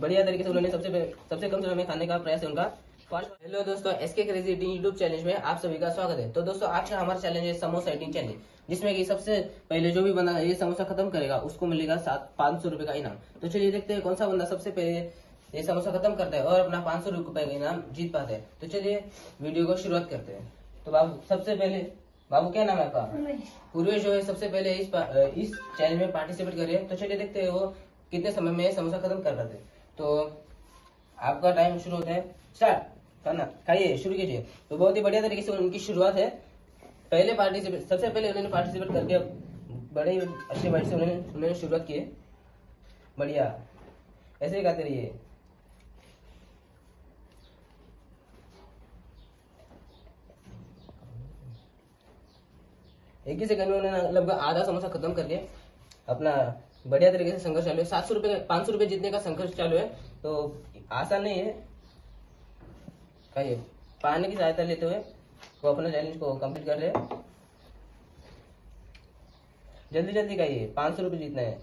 बढ़िया तरीके से उन्होंने सबसे कम समय में खाने का प्रयास है उनका। हेलो दोस्तों, SK crazy eating YouTube challenge में आप सभी का स्वागत है। तो दोस्तों, आज का हमारा चैलेंज है समोसा ईटिंग चैलेंज, जिसमें कि सबसे पहले जो भी बंदा ये समोसा खत्म करेगा उसको मिलेगा 500 रुपए का इनाम। तो चलिए देखते हैं कौन सा बंदा सबसे पहले ये समोसा खत्म करता है और अपना 500 रुपए का इनाम जीत पाता है। तो चलिए वीडियो को शुरुआत करते हैं। तो बाबू, सबसे पहले बाबू क्या नाम है आपका? पूर्वेश जो है सबसे पहले इस चैलेंज में पार्टिसिपेट कर रहे हैं। तो चलिए देखते हैं वो कितने समय में समोसा खत्म कर पाते हैं। तो आपका टाइम शुरू होता है, स्टार्ट करना, खाइए, शुरू कीजिए। तो बहुत ही बढ़िया तरीके से उनकी शुरुआत है। सबसे पहले उन्होंने पार्टिसिपेट करके बड़े अच्छे वाइट से उन्होंने शुरुआत की है। बढ़िया, ऐसे ही गाते रहिए। एक ही सेकंड में उन्होंने लगभग आधा समोसा खत्म करके अपना बढ़िया तरीके से संघर्ष चालू है। 700 रुपए 500 रुपए जीतने का संघर्ष चालू है। तो आसान नहीं है। खाइए, पानी की सहायता लेते हुए वो अपना चैलेंज को कंप्लीट कर रहे हैं। जल्दी जल्दी खाइए, 500 रुपए जीतना है।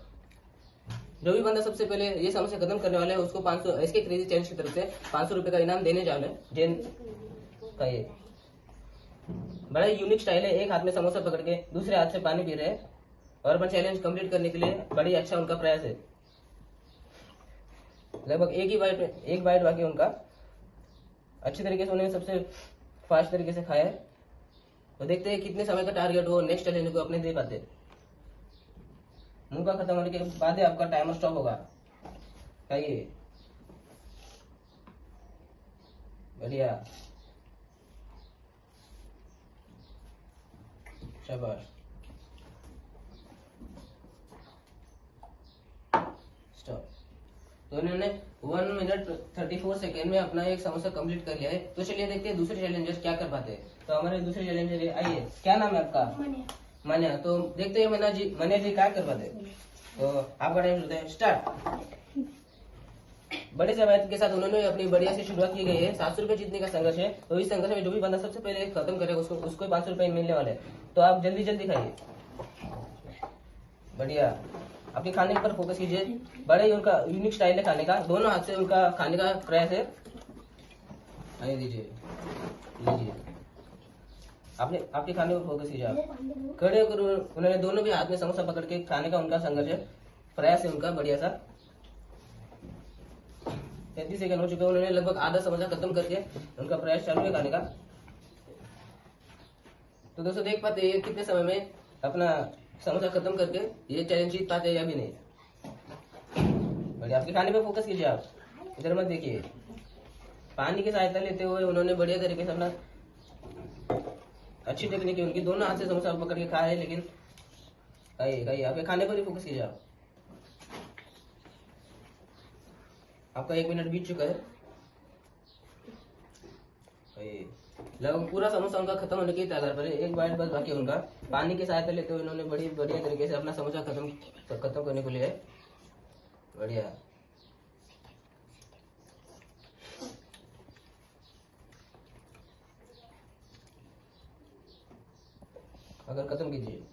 जो भी बंदा सबसे पहले ये समोसा खत्म करने वाला है उसको 500 एसके क्रेजी चैलेंज की तरफ से 500 रुपए का इनाम देने जा रहे हैं। खाइए, बड़ा यूनिक स्टाइल है। एक हाथ में समोसा पकड़ के दूसरे हाथ से पानी पी रहे हैं और अपना चैलेंज कंप्लीट करने के लिए बड़ी अच्छा उनका प्रयास है। लगभग एक बाइट बाकी उनका। अच्छी तरीके से उन्होंने सबसे फास्ट तरीके से खाया है। तो देखते हैं कितने समय का टारगेट वो नेक्स्ट चैलेंज को अपने दे पाते। मुंह का खत्म होने के बाद ही आपका टाइमर स्टॉप होगा। खाइए, बढ़िया, शाबाश, स्टॉप। तो उन्होंने 1 मिनट 34 सेकेंड में अपना एक समोसा कंप्लीट कर लिया है। तो चलिए देखते हैं दूसरे चैलेंजर्स क्या कर पाते हैं। तो हमारे दूसरे चैलेंजर आइए, क्या नाम है आपका? मान्या। तो देखते हैं मान्या जी क्या कर पाते हैं। तो आपका टाइम शुरू है, स्टार्ट। बड़े से के साथ उन्होंने अपनी बढ़िया से शुरुआत की गई है। 700 रुपए जीतने का संघर्ष है। तो इस संघर्ष में जो भी बंदा सबसे पहले खत्म करेगा उसको 500 रुपए मिलने वाले हैं। तो आप जल्दी जल्दी खाइए। बढ़िया, अपने खाने पर फोकस कीजिए। बड़े ही उनका यूनिक स्टाइल है खाने का। दोनों हाथ से उनका खाने का प्रयास है। आइए, लीजिए लीजिए, आपके खाने पर फोकस कीजिए। आप खड़े होकर उन्होंने दोनों भी हाथ में समोसा पकड़ के खाने का उनका संघर्ष है, प्रयास है उनका बढ़िया सा। 33 सेकंड हो चुके हैं। उन्होंने लगभग आधा समोसा खत्म करके उनका प्रयास चालू है खाने का। तो दोस्तों देख पाते हैं कितने समय में अपना समोसा खत्म करके ये चैलेंज जीत पाते हैं या भी नहीं। बढ़िया, आपके खाने पे फोकस कीजिए, आप इधर मत देखिए। पानी की सहायता लेते हुए उन्होंने बढ़िया तरीके से अपना अच्छी टेक्निक है उनकी। दोनों हाथ से समोसा पकड़ के खा है, लेकिन खाइए, आपके खाने पर ही फोकस कीजिए। आपका 1 मिनट बीत चुका है। लगभग पूरा समोसा उनका खत्म होने की तैयार पर है। एक बाइट बस बाकी उनका। पानी की सहायता लेते हुए उन्होंने बड़ी बढ़िया तरीके से अपना समोसा खत्म करने को लिया है। बढ़िया, अगर खत्म कीजिए।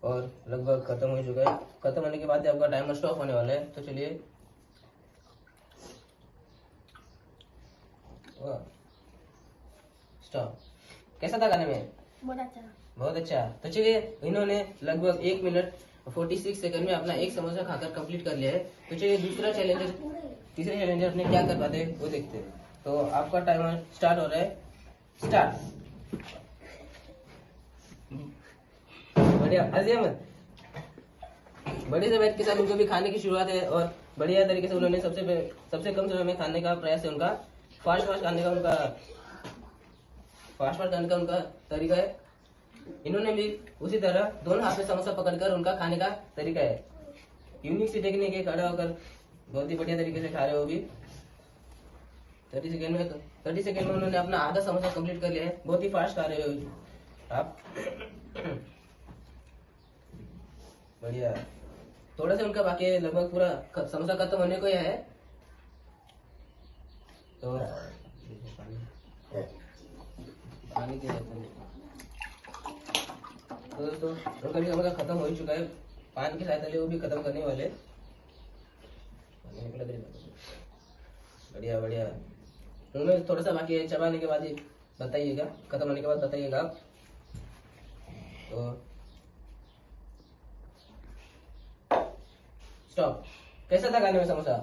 और लगभग खत्म हो चुका है। खत्म होने के बाद आपका टाइमर स्टॉप होने वाला है। तो चलिए, स्टॉप। कैसा था खाने में? बहुत अच्छा। तो चलिए, इन्होंने लगभग 1 मिनट 46 सेकंड में अपना एक समोसा खाकर कंप्लीट कर लिया है। तो चलिए तीसरे चैलेंजर अपने क्या कर पाते हैं वो देखते हैं। तो आपका टाइमर स्टार्ट हो रहा है, स्टार्ट। बढ़िया, हंसिए मत। बड़े से बैठ के साथ उनको भी खाने की शुरुआत है और बढ़िया तरीके से उन्होंने सबसे कम समय में खाने का प्रयास है उनका। फास्ट खाने का उनका तरीका है। इन्होंने भी उसी तरह दोनों हाथ में समोसा पकड़कर उनका खाने का तरीका है। यूनिक सी टेक्निक है, खड़ा होकर बहुत ही बढ़िया तरीके से खा रहे हो भी। 30 सेकेंड में उन्होंने अपना आधा समोसा कंप्लीट कर लिया है। बहुत ही फास्ट खा रहे हो आप। बढ़िया, थोड़ा सा उनका बाकी है। लगभग पूरा समोसा खत्म होने को ही है। तो पानी के तो दोस्तों उनका भी समोसा खत्म हो ही चुका है। पानी की सहायता ले वो भी खत्म करने वाले। बढ़िया बढ़िया। उनमें थोड़ा सा बाकी है, चबाने के बाद ही बताइएगा, खत्म होने के बाद बताइएगा आप। तो स्टॉप। कैसा था खाने में समोसा?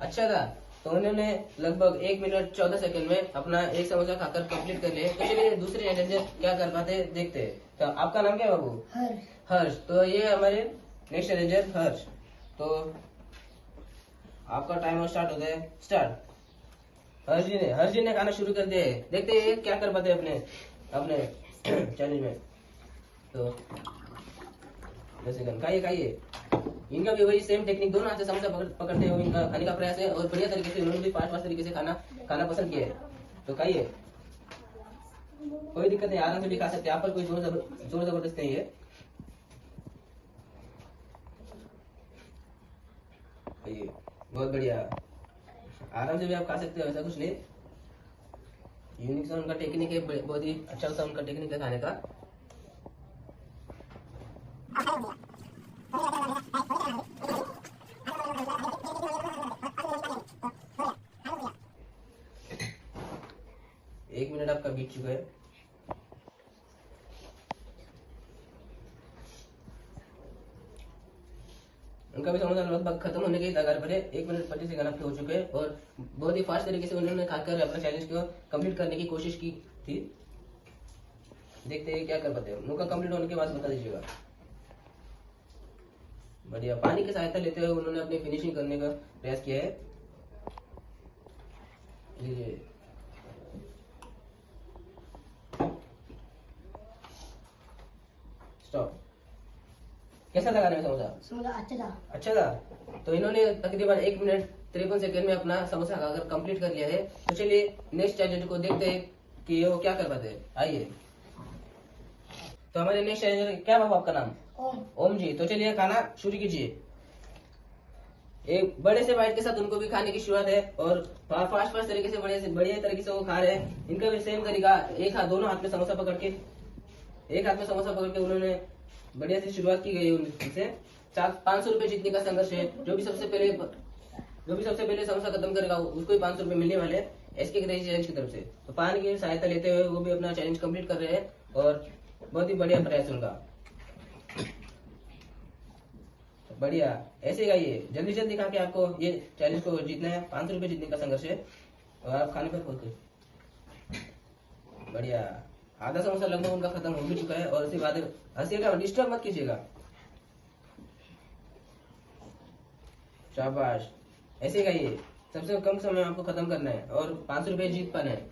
अच्छा था। तो उन्होंने लगभग 1 मिनट 14 सेकंड में अपना एक समोसा खाकर कंप्लीट कर लिया। तो चलिए दूसरे चैलेंजर क्या कर पाते हैं देखते हैं। तो आपका नाम क्या है बाबू? हर्ष। तो ये हमारे नेक्स्ट चैलेंजर हर्ष। तो आपका टाइमर स्टार्ट होता है, स्टार्ट। हर्ष जी ने खाना शुरू कर दिया है। देखते हैं क्या कर पाते हैं अपने अपने चैलेंज में। तो 10 सेकंड। खाइए। इनका भी वही सेम टेक्निक, दोनों हाथ से समोसा पकड़ते हुए इनका खाने का प्रयास है और बढ़िया तरीके से उन्होंने भी फास्ट तरीके से खाना पसंद किया है। तो खाइए, कोई दिक्कत नहीं, आराम से भी खा सकते हैं। आप पर कोई जोर जबरदस्त नहीं है। खाइए, बहुत बढ़िया, आराम से भी आप खा सकते हो, ऐसा कुछ नहीं। यूनिक सा उनका टेक्निक है, बहुत ही अच्छा सा उनका टेक्निक है खाने का। एक मिनट आपका बीत चुका है। उनका भी समोसा लगभग खत्म होने के कगार पर है। 1 मिनट 25 सेकंड आपके हो चुके हैं और बहुत ही फास्ट तरीके से उन्होंने खाकर अपना चैलेंज को कंप्लीट करने की कोशिश की थी। देखते हैं क्या कर पाते हैं। उनका कंप्लीट होने के बाद बता दीजिएगा। बढ़िया, पानी की सहायता लेते हुए उन्होंने अपनी फिनिशिंग करने का प्रयास किया है। लीजिए, स्टॉप। कैसा लगा रहे समोसा? अच्छा था। तो इन्होंने तकरीबन 1 मिनट 53 सेकंड में अपना समोसा खाकर कंप्लीट कर लिया है। तो चलिए नेक्स्ट चैलेंज को देखते हैं कि वो क्या कर पाते हैं। आइए। तो हमारे नेक्स्ट चैलेंजर, क्या बाबू आपका नाम? ओम जी। तो चलिए खाना शुरू कीजिए। एक बड़े से बाइट के साथ उनको भी खाने की शुरुआत है और फास्ट तरीके से बढ़िया तरीके से वो खा रहे हैं। इनका भी सेम तरीका, दोनों हाथ में समोसा पकड़ के, एक हाथ में समोसा पकड़ के उन्होंने बढ़िया से शुरुआत की गई उनसे। 500 रुपए जीतने का संघर्ष है। जो भी सबसे पहले समोसा खत्म करेगा उसको ही 500 रुपए मिलने वाले हैं एसके क्रेजी चैलेंज की तरफ से। तो पानी की सहायता लेते हुए वो भी अपना चैलेंज कंप्लीट कर रहे हैं और बहुत ही बढ़िया प्रयास उनका। बढ़िया, ऐसे गाइए, जल्दी खा के आपको ये चैलेंज को जीतना है। 500 रुपए जीतने का संघर्ष है और आप खाने पर खोलते। बढ़िया, आधा समोसा लगभग उनका खत्म हो भी चुका है और उसके बाद हंसिएगा, डिस्टर्ब मत कीजिएगा। शाबाश, ऐसे गाइए। सबसे कम समय में आपको खत्म करना है और 500 रुपए जीत पाना है।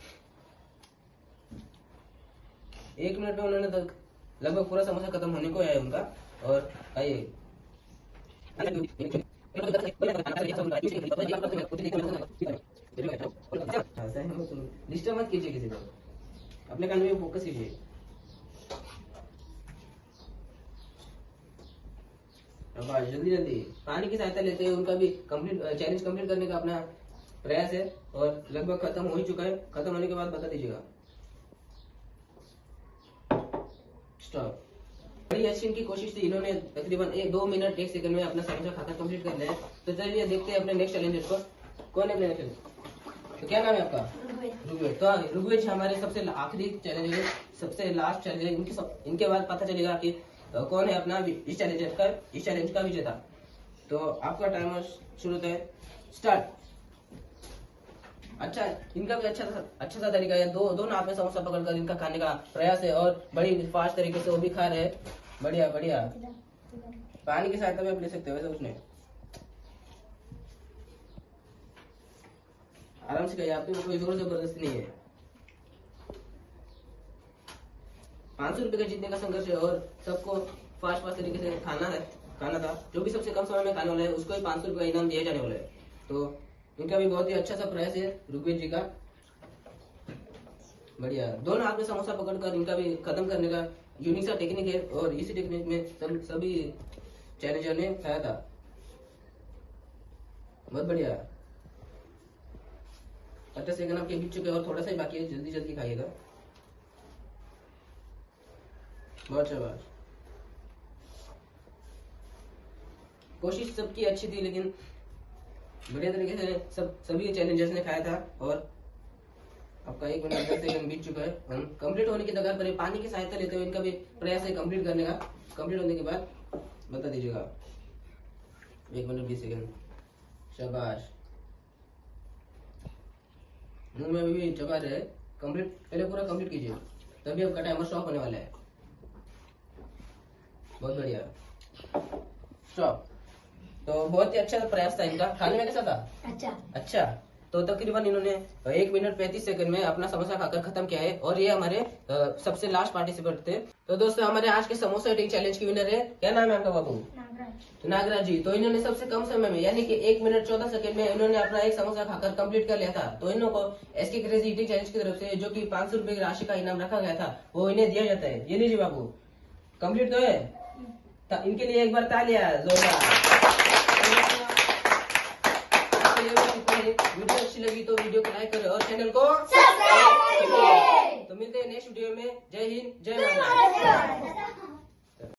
1 मिनट में उन्होंने तो लगभग पूरा समोसा खत्म होने को है उनका। और आइए, डिस्टर्ब मत कीजिए किसी को, अपने काम में फोकस कीजिए। जल्दी पानी की सहायता लेते हुए उनका भी चैलेंज कंप्लीट करने का अपना प्रयास है और लगभग खत्म हो ही चुका है। खत्म होने के बाद बता दीजिएगा। स्टॉप। बड़ी अच्छी इनकी कोशिश थी। इन्होंने तकरीबन 2 मिनट 1 सेकंड में अपना समोसा खाकर कंप्लीट कर लिया है। तो चलिए देखते हैं अपने नेक्स्ट चैलेंजर को। कौन है अपने नेक्स्ट? तो क्या नाम है आपका? ऋग्वेद। तो ऋग्वेद हमारे सबसे आखिरी चैलेंजर है, सबसे लास्ट चैलेंजर। इनके बाद पता चलेगा कि कौन है अपना इस चैलेंज का विजेता। तो आपका टाइमर शुरू होता है, स्टार्ट। अच्छा, इनका भी अच्छा सा तरीका है। दोनों हाथ में समोसा पकड़कर इनका खाने का प्रयास है और बड़ी फास्ट तरीके से वो भी खा रहे हैं। बढ़िया, पानी की सहायता भी आप ले सकते हो, वैसा कुछ नहीं। आराम से खाइए, आपके कोई जोर जबरदस्ती नहीं है। 500 रुपए का जीतने का संघर्ष है और सबको फास्ट तरीके से खाना था। जो भी सबसे कम समय में खाने वाला है उसको ही 500 रुपए का इनाम दिया जाने वाला है। तो इनका भी बहुत ही अच्छा सा प्रयास है ऋग्वेद जी का। बढ़िया, दोनों हाथ में समोसा पकड़कर इनका भी खत्म करने का यूनिक सा टेक्निक है और इसी टेक्निक में सभी चैलेंजर ने खाया था। बहुत बढ़िया, 50 सेकंड आपके बीत चुके और थोड़ा सा ही बाकी है। जल्दी खाइएगा। बहुत शाबाश, कोशिश सबकी अच्छी थी लेकिन बढ़िया तरीके से सभी चैलेंजर्स ने खाया था। और आपका 1 मिनट 10 सेकंड बीत चुका है। हम कंप्लीट होने की कगार पर पानी की सहायता लेते हुए इनका भी प्रयास है कंप्लीट करने का। कंप्लीट होने के बाद बता दीजिएगा। 1 मिनट 20 सेकंड। शाबाश। मुंह में भी चबा रहे। कंप्लीट पहले पूरा कंप्लीट कीजिए, तभी आपका टाइमर स्टॉप होने वाला है। बहुत बढ़िया। स्टॉप। तो बहुत ही अच्छा प्रयास था इनका। खाने में कैसा था? अच्छा। तो तकरीबन इन्होंने 1 मिनट 35 सेकंड में अपना समोसा खाकर खत्म किया है। और ये हमारे सबसे लास्ट पार्टिसिपेंट थे। तो दोस्तों हमारे आज के समोसा ईटिंग चैलेंज की विनर है, क्या नाम है आपका बाबू? नागराज जी। तो इन्होंने सबसे कम समय में यानी कि 1 मिनट 14 सेकंड में इन्होंने अपना एक समोसा खाकर कंप्लीट कर लिया था। तो इन लोगों को एसके क्रेजी ईटिंग चैलेंज की तरफ से जो कि 500 रुपए की राशि का इनाम रखा गया था वो इन्हें दिया जाता है। ये लीजिए बाबू, कंप्लीट तो है। इनके लिए एक बार तालियां जोरदार। वीडियो अच्छी लगी तो वीडियो को लाइक करें और चैनल को सब्सक्राइब करें। तो मिलते हैं नेक्स्ट वीडियो में। जय हिंद, जय भारत।